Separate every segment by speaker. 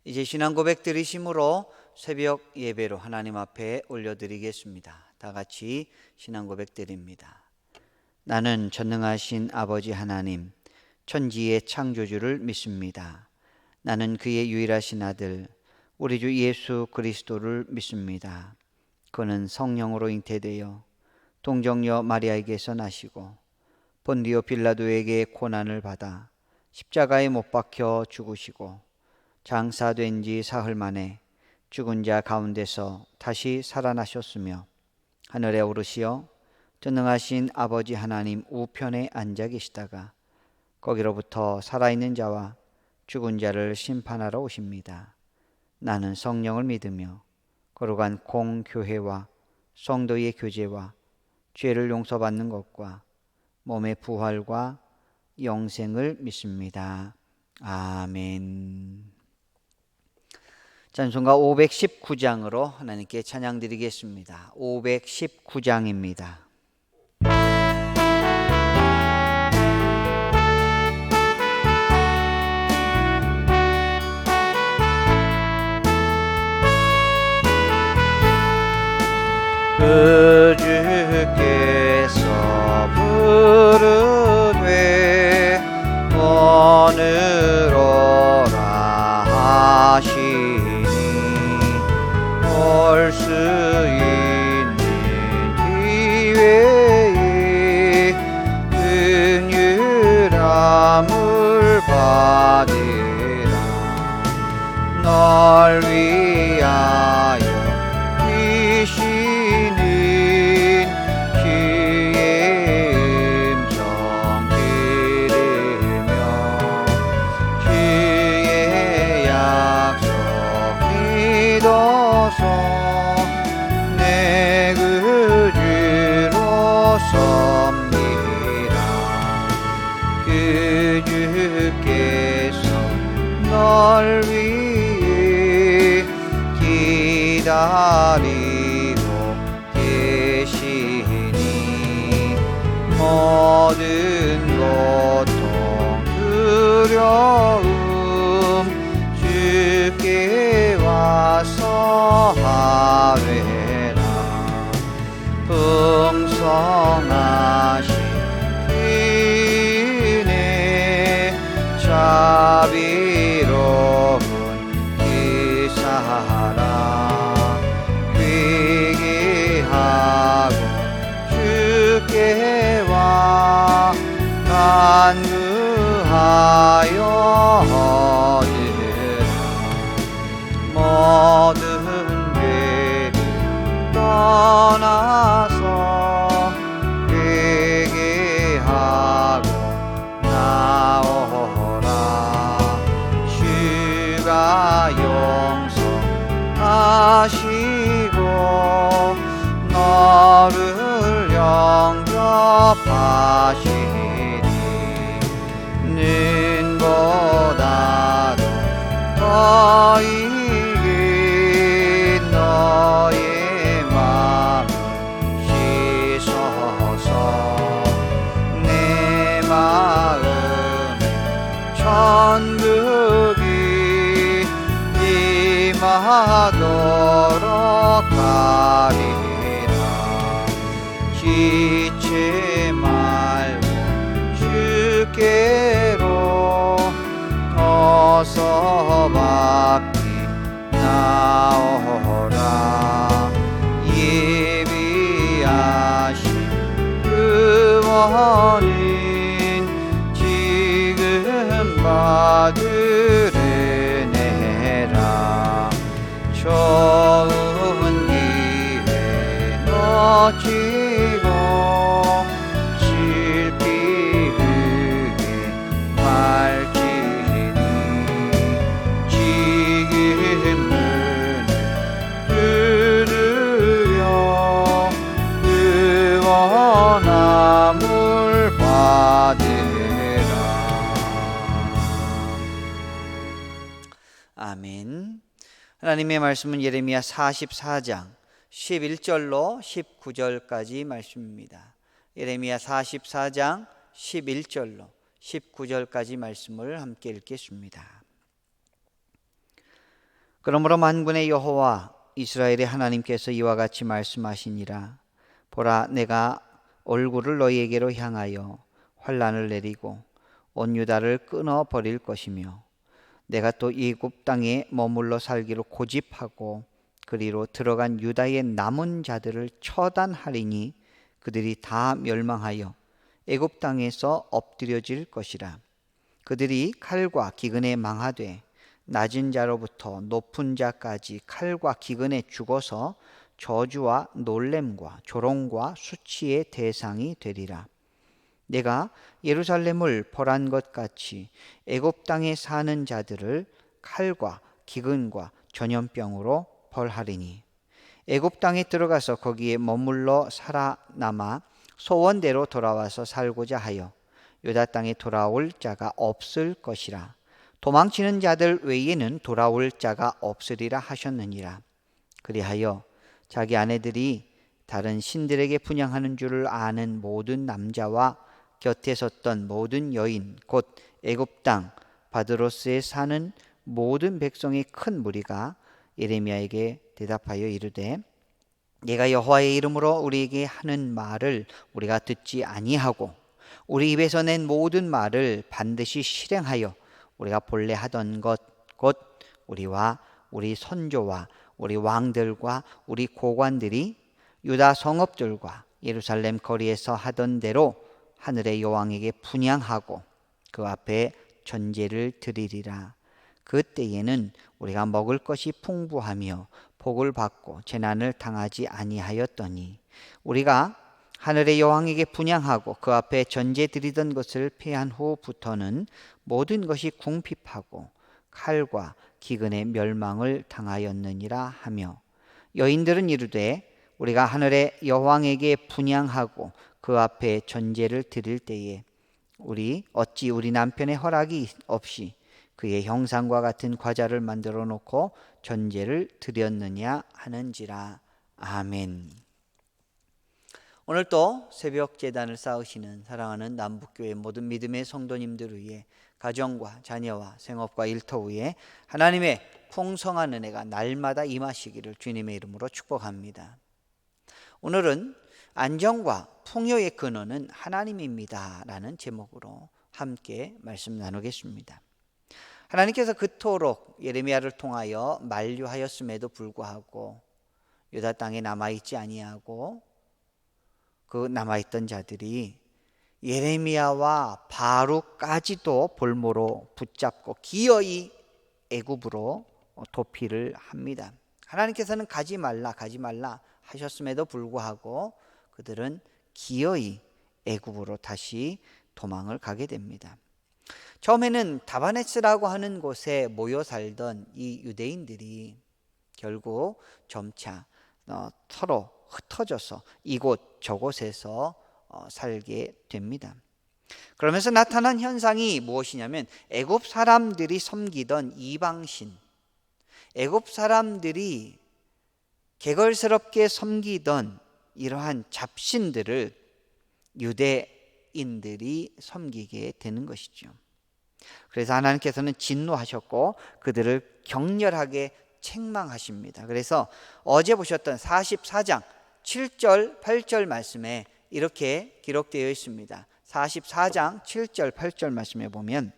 Speaker 1: 이제 신앙 고백 드리심으로 새벽 예배로 하나님 앞에 올려드리겠습니다. 다 같이 신앙 고백 드립니다. 나는 전능하신 아버지 하나님, 천지의 창조주를 믿습니다. 나는 그의 유일하신 아들, 우리 주 예수 그리스도를 믿습니다. 그는 성령으로 잉태되어 동정녀 마리아에게서 나시고 본디오 빌라도에게 고난을 받아 십자가에 못 박혀 죽으시고 장사된 지 사흘 만에 죽은 자 가운데서 다시 살아나셨으며 하늘에 오르시어 전능하신 아버지 하나님 우편에 앉아 계시다가 거기로부터 살아있는 자와 죽은 자를 심판하러 오십니다. 나는 성령을 믿으며 거룩한 공교회와 성도의 교제와 죄를 용서받는 것과 몸의 부활과 영생을 믿습니다. 아멘. 찬송가 519장으로 하나님께 찬양 드리겠습니다. 519장입니다. 그 주께서 부르되 오늘 오라 하시니 올 수 있는 기회에 긍휼함을 받으라. 널 위하여 이시는 주의 음성 들으며 주의 약속 믿어서 내 구주로 섭니다. 그 주께서 널 위해 기다리고 계시니 모든 고통 두려움 주께 와서 하외라. 풍성하신 은혜 자비로운 그 사랑 회개하고 주께 와 간구하여 얻으라. 모든 죄를 떠나서 회개하고 나오라. 주가 용서하시고 너를 영접하시니 눈보다도 더 이긴 너의 마음을 씻어서 내 마음에 천국이 임하도록 하리라. 지체 말고 주께로 어서 받기 나오라. 예비하신 구원은 지금 받으려내라. 좋은 기회 놓치고 실패 후에 말지니 지금 문을 두드려 구원함을 받으라. 아멘. 하나님의 말씀은 예레미야 44장 11절로 19절까지 말씀입니다. 예레미야 44장 11절로 19절까지 말씀을 함께 읽겠습니다. 그러므로 만군의 여호와 이스라엘의 하나님께서 이와 같이 말씀하시니라. 보라, 내가 얼굴을 너희에게로 향하여 환난을 내리고 온 유다를 끊어 버릴 것이며, 내가 또 애굽 땅에 머물러 살기로 고집하고 그리로 들어간 유다의 남은 자들을 처단하리니 그들이 다 멸망하여 애굽 땅에서 엎드려질 것이라. 그들이 칼과 기근에 망하되 낮은 자로부터 높은 자까지 칼과 기근에 죽어서 저주와 놀램과 조롱과 수치의 대상이 되리라. 내가 예루살렘을 벌한 것 같이 애굽 땅에 사는 자들을 칼과 기근과 전염병으로 벌하리니, 애굽 땅에 들어가서 거기에 머물러 살아남아 소원대로 돌아와서 살고자 하여 유다 땅에 돌아올 자가 없을 것이라. 도망치는 자들 외에는 돌아올 자가 없으리라 하셨느니라. 그리하여 자기 아내들이 다른 신들에게 분향하는 줄을 아는 모든 남자와 곁에 섰던 모든 여인, 곧 애굽 땅 바드로스에 사는 모든 백성의 큰 무리가 예레미야에게 대답하여 이르되, 네가 여호와의 이름으로 우리에게 하는 말을 우리가 듣지 아니하고 우리 입에서 낸 모든 말을 반드시 실행하여 우리가 본래 하던 것, 곧 우리와 우리 선조와 우리 왕들과 우리 고관들이 유다 성읍들과 예루살렘 거리에서 하던 대로 하늘의 여왕에게 분향하고 그 앞에 전제를 드리리라. 그때에는 우리가 먹을 것이 풍부하며 복을 받고 재난을 당하지 아니하였더니, 우리가 하늘의 여왕에게 분향하고 그 앞에 전제 드리던 것을 패한 후부터는 모든 것이 궁핍하고 칼과 기근의 멸망을 당하였느니라 하며, 여인들은 이르되, 우리가 하늘의 여왕에게 분향하고 그 앞에 전제를 드릴 때에 어찌 우리 남편의 허락이 없이 그의 형상과 같은 과자를 만들어 놓고 전제를 드렸느냐 하는지라. 아멘. 오늘 또 새벽 제단을 쌓으시는 사랑하는 남북교회 모든 믿음의 성도님들 위해 가정과 자녀와 생업과 일터 위에 하나님의 풍성한 은혜가 날마다 임하시기를 주님의 이름으로 축복합니다. 오늘은 안정과 풍요의 근원은 하나님입니다 라는 제목으로 함께 말씀 나누겠습니다. 하나님께서 그토록 예레미야를 통하여 만류하였음에도 불구하고 유다 땅에 남아있지 아니하고 그 남아있던 자들이 예레미야와 바룩까지도 볼모로 붙잡고 기어이 애굽으로 도피를 합니다. 하나님께서는 가지 말라 하셨음에도 불구하고 그들은 기어이 애굽으로 다시 도망을 가게 됩니다. 처음에는 다바네스라고 하는 곳에 모여 살던 이 유대인들이 결국 점차 서로 흩어져서 이곳 저곳에서 살게 됩니다. 그러면서 나타난 현상이 무엇이냐면, 애굽 사람들이 섬기던 이방신, 애굽 사람들이 개걸스럽게 섬기던 이러한 잡신들을 유대인들이 섬기게 되는 것이죠. 그래서 하나님께서는 진노하셨고 그들을 격렬하게 책망하십니다. 그래서 어제 보셨던 44장 7절 8절 말씀에 이렇게 기록되어 있습니다. 44장 7절 8절 말씀에 보면,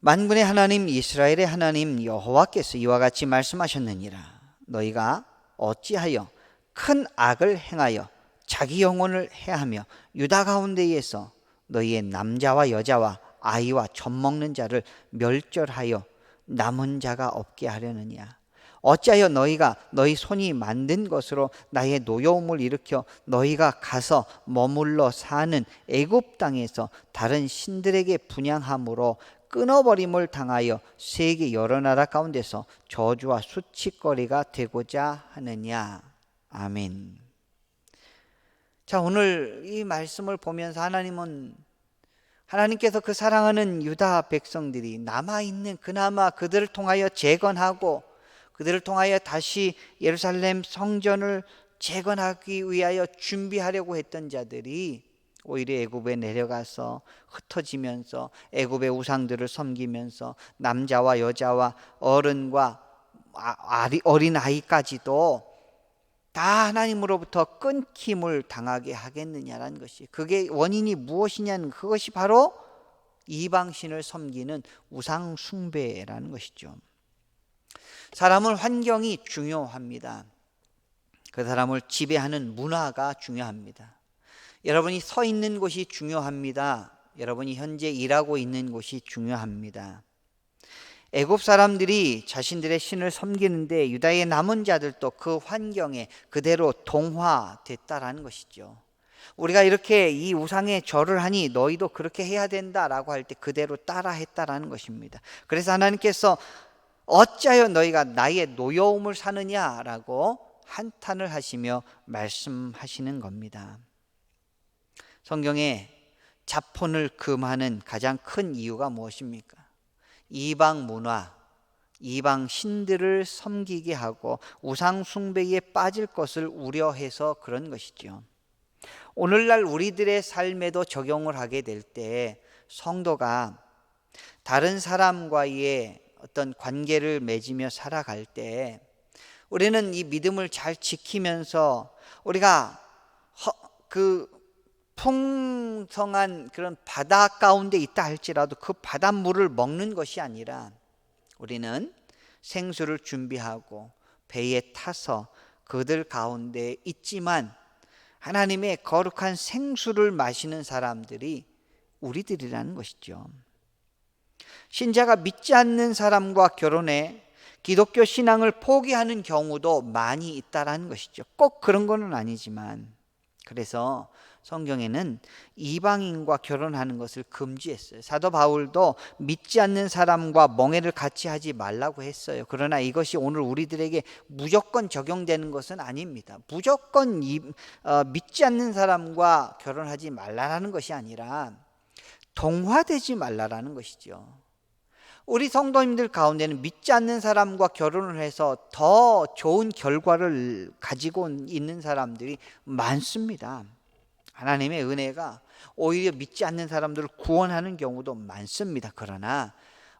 Speaker 1: 만군의 하나님 이스라엘의 하나님 여호와께서 이와 같이 말씀하셨느니라. 너희가 어찌하여 큰 악을 행하여 자기 영혼을 해하며 유다 가운데에서 너희의 남자와 여자와 아이와 젖 먹는 자를 멸절하여 남은 자가 없게 하려느냐. 어찌하여 너희가 너희 손이 만든 것으로 나의 노여움을 일으켜 너희가 가서 머물러 사는 애굽 땅에서 다른 신들에게 분향함으로 끊어버림을 당하여 세계 여러 나라 가운데서 저주와 수치거리가 되고자 하느냐. 아멘. 자, 오늘 이 말씀을 보면서 하나님께서 그 사랑하는 유다 백성들이 남아있는, 그나마 그들을 통하여 재건하고 그들을 통하여 다시 예루살렘 성전을 재건하기 위하여 준비하려고 했던 자들이 오히려 애굽에 내려가서 흩어지면서 애굽의 우상들을 섬기면서 남자와 여자와 어른과 어린 아이까지도 다 하나님으로부터 끊김을 당하게 하겠느냐라는 것이, 그게 원인이 무엇이냐는, 그것이 바로 이방신을 섬기는 우상 숭배라는 것이죠. 사람은 환경이 중요합니다. 그 사람을 지배하는 문화가 중요합니다. 여러분이 서 있는 곳이 중요합니다. 여러분이 현재 일하고 있는 곳이 중요합니다. 애굽 사람들이 자신들의 신을 섬기는데 유다의 남은 자들도 그 환경에 그대로 동화됐다라는 것이죠. 우리가 이렇게 이 우상에 절을 하니 너희도 그렇게 해야 된다라고 할 때 그대로 따라했다라는 것입니다. 그래서 하나님께서 어찌하여 너희가 나의 노여움을 사느냐라고 한탄을 하시며 말씀하시는 겁니다. 성경에 자폰을 금하는 가장 큰 이유가 무엇입니까? 이방 문화, 이방 신들을 섬기게 하고 우상 숭배에 빠질 것을 우려해서 그런 것이죠. 오늘날 우리들의 삶에도 적용을 하게 될 때 성도가 다른 사람과의 어떤 관계를 맺으며 살아갈 때 우리는 이 믿음을 잘 지키면서 우리가 풍성한 그런 바다 가운데 있다 할지라도 그 바닷물을 먹는 것이 아니라 우리는 생수를 준비하고 배에 타서 그들 가운데 있지만 하나님의 거룩한 생수를 마시는 사람들이 우리들이라는 것이죠. 신자가 믿지 않는 사람과 결혼해 기독교 신앙을 포기하는 경우도 많이 있다라는 것이죠. 꼭 그런 건 아니지만, 그래서 성경에는 이방인과 결혼하는 것을 금지했어요. 사도 바울도 믿지 않는 사람과 멍해를 같이 하지 말라고 했어요. 그러나 이것이 오늘 우리들에게 무조건 적용되는 것은 아닙니다. 무조건 믿지 않는 사람과 결혼하지 말라라는 것이 아니라 동화되지 말라라는 것이죠. 우리 성도님들 가운데는 믿지 않는 사람과 결혼을 해서 더 좋은 결과를 가지고 있는 사람들이 많습니다. 하나님의 은혜가 오히려 믿지 않는 사람들을 구원하는 경우도 많습니다. 그러나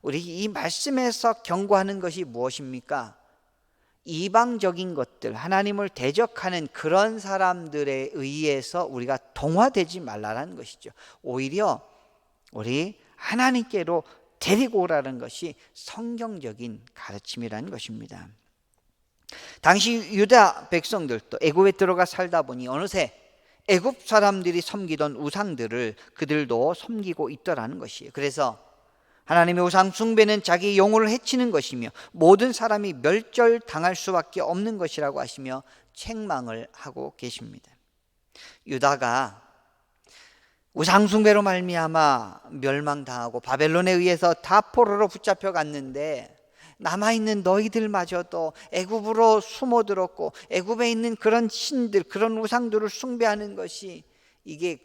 Speaker 1: 우리 이 말씀에서 경고하는 것이 무엇입니까? 이방적인 것들, 하나님을 대적하는 그런 사람들에 의해서 우리가 동화되지 말라는 것이죠. 오히려 우리 하나님께로 데리고 오라는 것이 성경적인 가르침이라는 것입니다. 당시 유다 백성들도 애굽에 들어가 살다 보니 어느새 애굽 사람들이 섬기던 우상들을 그들도 섬기고 있더라는 것이에요. 그래서 하나님의 우상 숭배는 자기 영혼을 해치는 것이며 모든 사람이 멸절당할 수밖에 없는 것이라고 하시며 책망을 하고 계십니다. 유다가 우상 숭배로 말미암아 멸망당하고 바벨론에 의해서 다 포로로 붙잡혀 갔는데 남아있는 너희들마저도 애굽으로 숨어들었고 애굽에 있는 그런 신들, 그런 우상들을 숭배하는 것이 이게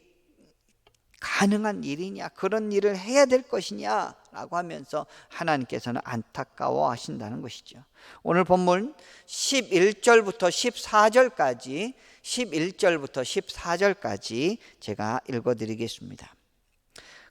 Speaker 1: 가능한 일이냐, 그런 일을 해야 될 것이냐 라고 하면서 하나님께서는 안타까워 하신다는 것이죠. 오늘 본문 11절부터 14절까지 11절부터 14절까지 제가 읽어드리겠습니다.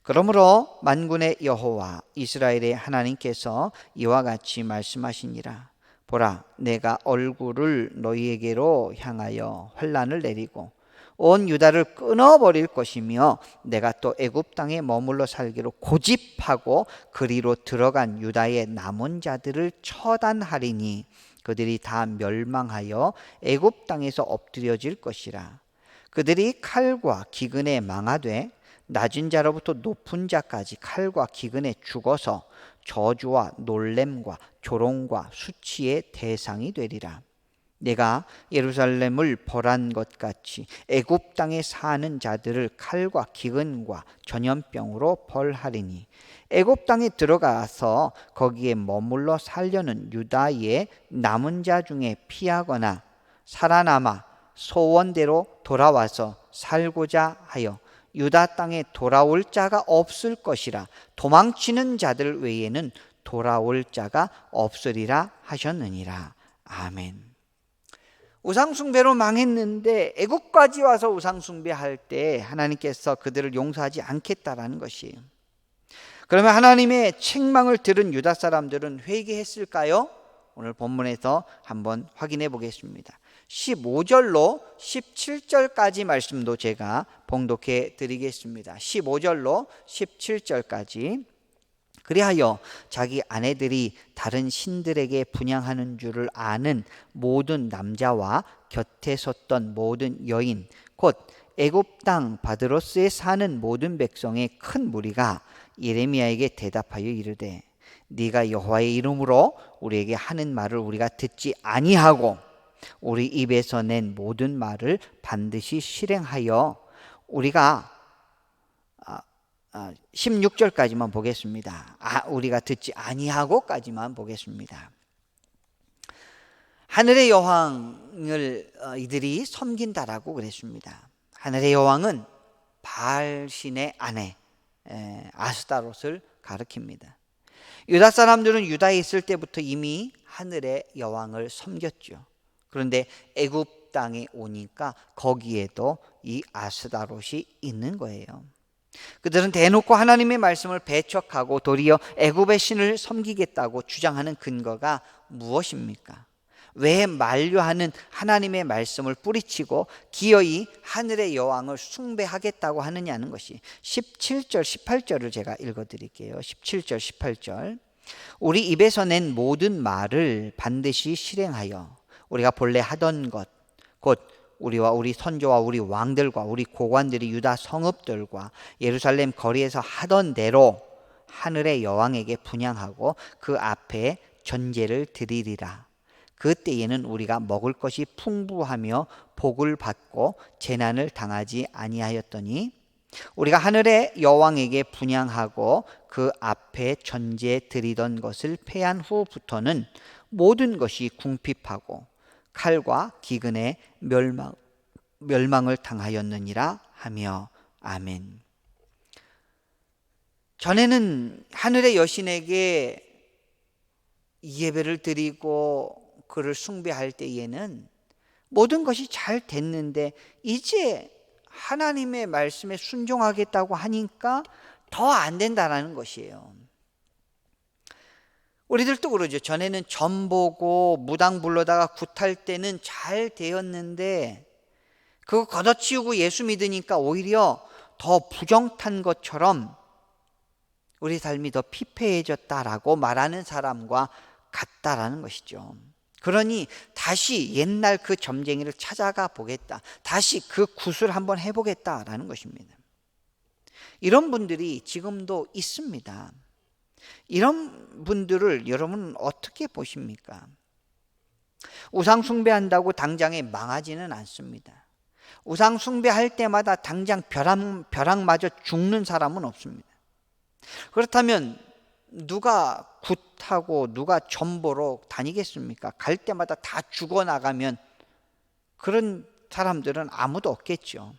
Speaker 1: 그러므로 만군의 여호와 이스라엘의 하나님께서 이와 같이 말씀하시니라. 보라, 내가 얼굴을 너희에게로 향하여 환난을 내리고 온 유다를 끊어버릴 것이며 내가 또 애굽 땅에 머물러 살기로 고집하고 그리로 들어간 유다의 남은 자들을 처단하리니 그들이 다 멸망하여 애굽 땅에서 엎드려질 것이라. 그들이 칼과 기근에 망하되 낮은 자로부터 높은 자까지 칼과 기근에 죽어서 저주와 놀램과 조롱과 수치의 대상이 되리라. 내가 예루살렘을 벌한 것 같이 애굽 땅에 사는 자들을 칼과 기근과 전염병으로 벌하리니 애굽 땅에 들어가서 거기에 머물러 살려는 유다의 남은 자 중에 피하거나 살아남아 소원대로 돌아와서 살고자 하여 유다 땅에 돌아올 자가 없을 것이라. 도망치는 자들 외에는 돌아올 자가 없으리라 하셨느니라. 아멘. 우상 숭배로 망했는데 애국까지 와서 우상 숭배할 때 하나님께서 그들을 용서하지 않겠다라는 것이에요. 그러면 하나님의 책망을 들은 유다 사람들은 회개했을까요? 오늘 본문에서 한번 확인해 보겠습니다. 15절로 17절까지 말씀도 제가 봉독해 드리겠습니다. 15절로 17절까지. 그리하여 자기 아내들이 다른 신들에게 분향하는 줄을 아는 모든 남자와 곁에 섰던 모든 여인 곧 애굽 땅 바드로스에 사는 모든 백성의 큰 무리가 예레미야에게 대답하여 이르되 네가 여호와의 이름으로 우리에게 하는 말을 우리가 듣지 아니하고 우리 입에서 낸 모든 말을 반드시 실행하여 우리가 16절까지만 보겠습니다. 우리가 듣지 아니하고까지만 보겠습니다. 하늘의 여왕을 이들이 섬긴다라고 그랬습니다. 하늘의 여왕은 바알신의 아내 아스타롯을 가리킵니다. 유다 사람들은 유다에 있을 때부터 이미 하늘의 여왕을 섬겼죠. 그런데 애굽 땅에 오니까 거기에도 이 아스타롯이 있는 거예요. 그들은 대놓고 하나님의 말씀을 배척하고 도리어 애굽의 신을 섬기겠다고 주장하는 근거가 무엇입니까? 왜 만류하는 하나님의 말씀을 뿌리치고 기어이 하늘의 여왕을 숭배하겠다고 하느냐는 것이 17절 18절을 제가 읽어드릴게요. 17절 18절 우리 입에서 낸 모든 말을 반드시 실행하여 우리가 본래 하던 것 곧 우리와 우리 선조와 우리 왕들과 우리 고관들이 유다 성읍들과 예루살렘 거리에서 하던 대로 하늘의 여왕에게 분향하고 그 앞에 전제를 드리리라. 그때에는 우리가 먹을 것이 풍부하며 복을 받고 재난을 당하지 아니하였더니 우리가 하늘의 여왕에게 분향하고 그 앞에 전제 드리던 것을 패한 후부터는 모든 것이 궁핍하고 칼과 기근에 멸망을 당하였느니라 하며 아멘. 전에는 하늘의 여신에게 예배를 드리고 그를 숭배할 때에는 모든 것이 잘 됐는데 이제 하나님의 말씀에 순종하겠다고 하니까 더 안 된다라는 것이에요. 우리들도 그러죠. 전에는 점 보고 무당 불러다가 굿할 때는 잘 되었는데 그거 걷어치우고 예수 믿으니까 오히려 더 부정탄 것처럼 우리 삶이 더 피폐해졌다라고 말하는 사람과 같다라는 것이죠. 그러니 다시 옛날 그 점쟁이를 찾아가 보겠다. 다시 그 굿을 한번 해보겠다라는 것입니다. 이런 분들이 지금도 있습니다. 이런 분들을 여러분은 어떻게 보십니까? 우상 숭배한다고 당장에 망하지는 않습니다. 우상 숭배할 때마다 당장 벼락 맞아 죽는 사람은 없습니다. 그렇다면 누가 굿하고 누가 점보러 다니겠습니까? 갈 때마다 다 죽어나가면 그런 사람들은 아무도 없겠죠.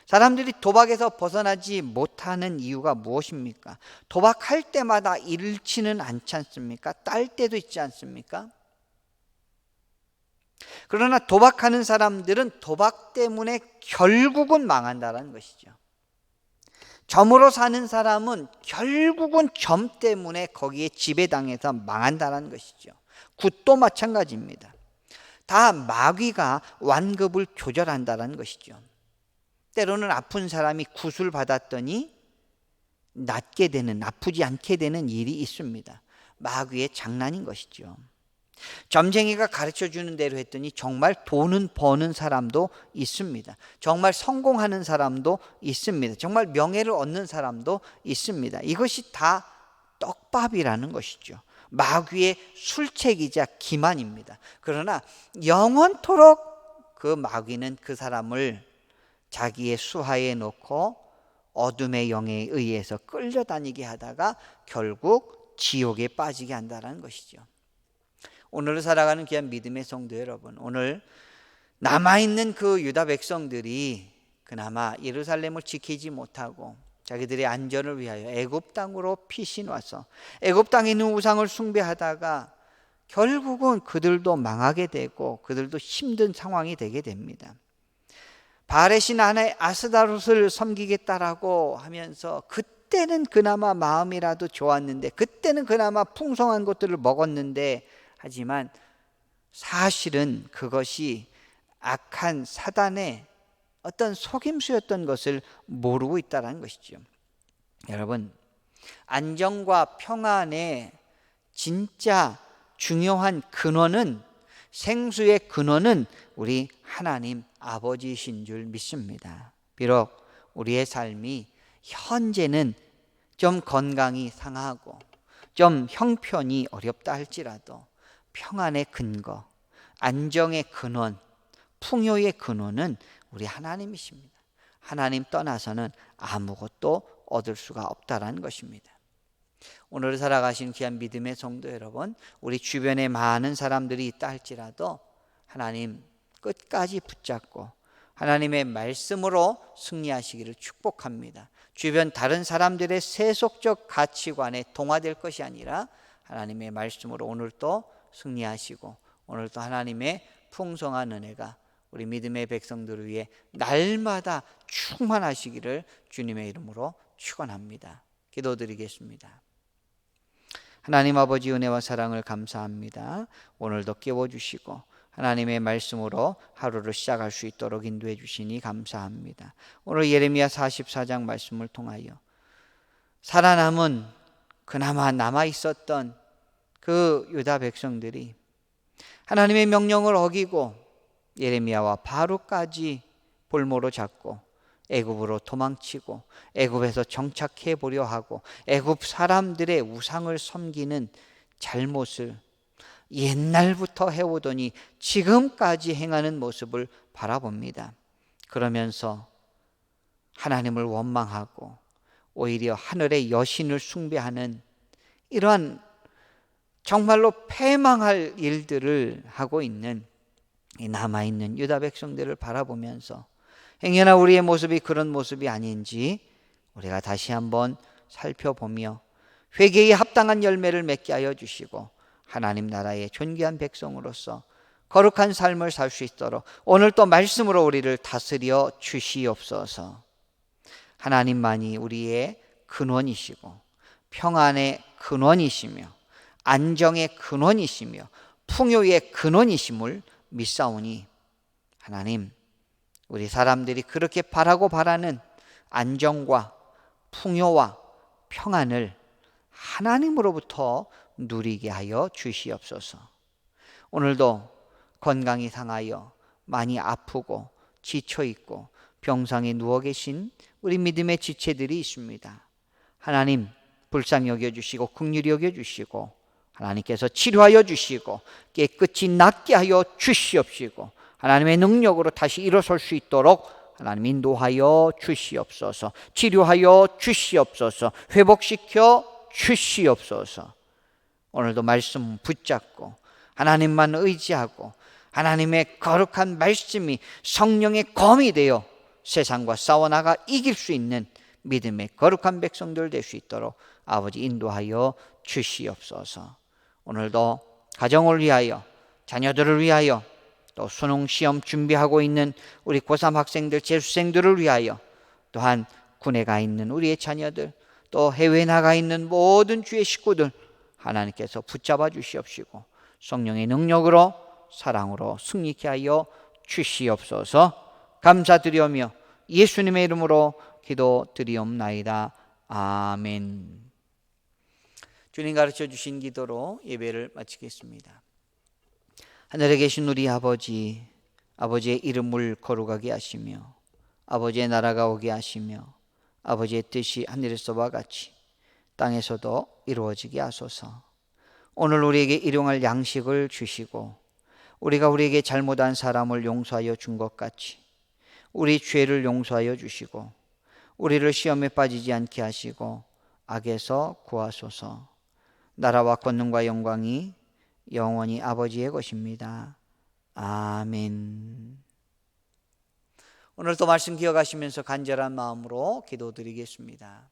Speaker 1: 사람들이 도박에서 벗어나지 못하는 이유가 무엇입니까? 도박할 때마다 잃지는 않지 않습니까? 딸 때도 있지 않습니까? 그러나 도박하는 사람들은 도박 때문에 결국은 망한다는 것이죠. 점으로 사는 사람은 결국은 점 때문에 거기에 지배당해서 망한다는 것이죠. 굿도 마찬가지입니다. 다 마귀가 완급을 조절한다는 것이죠. 때로는 아픈 사람이 굿을 받았더니 낫게 되는, 아프지 않게 되는 일이 있습니다. 마귀의 장난인 것이죠. 점쟁이가 가르쳐주는 대로 했더니 정말 돈은 버는 사람도 있습니다. 정말 성공하는 사람도 있습니다. 정말 명예를 얻는 사람도 있습니다. 이것이 다 떡밥이라는 것이죠. 마귀의 술책이자 기만입니다. 그러나 영원토록 그 마귀는 그 사람을 자기의 수하에 놓고 어둠의 영에 의해서 끌려다니게 하다가 결국 지옥에 빠지게 한다는 것이죠. 오늘을 살아가는 귀한 믿음의 성도 여러분, 오늘 남아있는 그 유다 백성들이 그나마 예루살렘을 지키지 못하고 자기들의 안전을 위하여 애굽 땅으로 피신 와서 애굽 땅에 있는 우상을 숭배하다가 결국은 그들도 망하게 되고 그들도 힘든 상황이 되게 됩니다. 바알의 신 아스다롯을 섬기겠다라고 하면서 그때는 그나마 마음이라도 좋았는데, 그때는 그나마 풍성한 것들을 먹었는데, 하지만 사실은 그것이 악한 사단의 어떤 속임수였던 것을 모르고 있다는 것이죠. 여러분, 안정과 평안의 진짜 중요한 근원은, 생수의 근원은 우리 하나님 아버지이신 줄 믿습니다. 비록 우리의 삶이 현재는 좀 건강이 상하고 좀 형편이 어렵다 할지라도 평안의 근거, 안정의 근원, 풍요의 근원은 우리 하나님이십니다. 하나님 떠나서는 아무것도 얻을 수가 없다라는 것입니다. 오늘 살아가신 귀한 믿음의 성도 여러분, 우리 주변에 많은 사람들이 있다 할지라도 하나님 끝까지 붙잡고 하나님의 말씀으로 승리하시기를 축복합니다. 주변 다른 사람들의 세속적 가치관에 동화될 것이 아니라 하나님의 말씀으로 오늘도 승리하시고 오늘도 하나님의 풍성한 은혜가 우리 믿음의 백성들을 위해 날마다 충만하시기를 주님의 이름으로 축원합니다. 기도드리겠습니다. 하나님 아버지, 은혜와 사랑을 감사합니다. 오늘도 깨워주시고 하나님의 말씀으로 하루를 시작할 수 있도록 인도해 주시니 감사합니다. 오늘 예레미야 44장 말씀을 통하여 살아남은, 그나마 남아 있었던 그 유다 백성들이 하나님의 명령을 어기고 예레미야와 바로까지 볼모로 잡고 애굽으로 도망치고 애굽에서 정착해 보려 하고 애굽 사람들의 우상을 섬기는 잘못을 옛날부터 해오더니 지금까지 행하는 모습을 바라봅니다. 그러면서 하나님을 원망하고 오히려 하늘의 여신을 숭배하는 이러한 정말로 패망할 일들을 하고 있는 이 남아있는 유다 백성들을 바라보면서 행여나 우리의 모습이 그런 모습이 아닌지 우리가 다시 한번 살펴보며 회개에 합당한 열매를 맺게 하여 주시고 하나님 나라의 존귀한 백성으로서 거룩한 삶을 살 수 있도록 오늘 또 말씀으로 우리를 다스려 주시옵소서. 하나님만이 우리의 근원이시고 평안의 근원이시며 안정의 근원이시며 풍요의 근원이심을 믿사오니 하나님, 우리 사람들이 그렇게 바라고 바라는 안정과 풍요와 평안을 하나님으로부터 누리게 하여 주시옵소서. 오늘도 건강이 상하여 많이 아프고 지쳐있고 병상에 누워 계신 우리 믿음의 지체들이 있습니다. 하나님 불쌍히 여겨주시고 긍휼히 여겨주시고 하나님께서 치료하여 주시고 깨끗이 낫게 하여 주시옵시고 하나님의 능력으로 다시 일어설 수 있도록 하나님 인도하여 주시옵소서. 치료하여 주시옵소서. 회복시켜 주시옵소서. 오늘도 말씀 붙잡고 하나님만 의지하고 하나님의 거룩한 말씀이 성령의 검이 되어 세상과 싸워나가 이길 수 있는 믿음의 거룩한 백성들 될 수 있도록 아버지 인도하여 주시옵소서. 오늘도 가정을 위하여 자녀들을 위하여 또 수능 시험 준비하고 있는 우리 고3 학생들, 재수생들을 위하여 또한 군에 가 있는 우리의 자녀들 또 해외에 나가 있는 모든 주의 식구들 하나님께서 붙잡아 주시옵시고 성령의 능력으로 사랑으로 승리케 하여 주시옵소서. 감사드리오며 예수님의 이름으로 기도드리옵나이다. 아멘. 주님 가르쳐 주신 기도로 예배를 마치겠습니다. 하늘에 계신 우리 아버지, 아버지의 이름을 거룩하게 하시며 아버지의 나라가 오게 하시며 아버지의 뜻이 하늘에서와 같이 땅에서도 이루어지게 하소서. 오늘 우리에게 일용할 양식을 주시고 우리가 우리에게 잘못한 사람을 용서하여 준 것 같이 우리 죄를 용서하여 주시고 우리를 시험에 빠지지 않게 하시고 악에서 구하소서. 나라와 권능과 영광이 영원히 아버지의 것입니다. 아멘. 오늘도 말씀 기억하시면서 간절한 마음으로 기도드리겠습니다.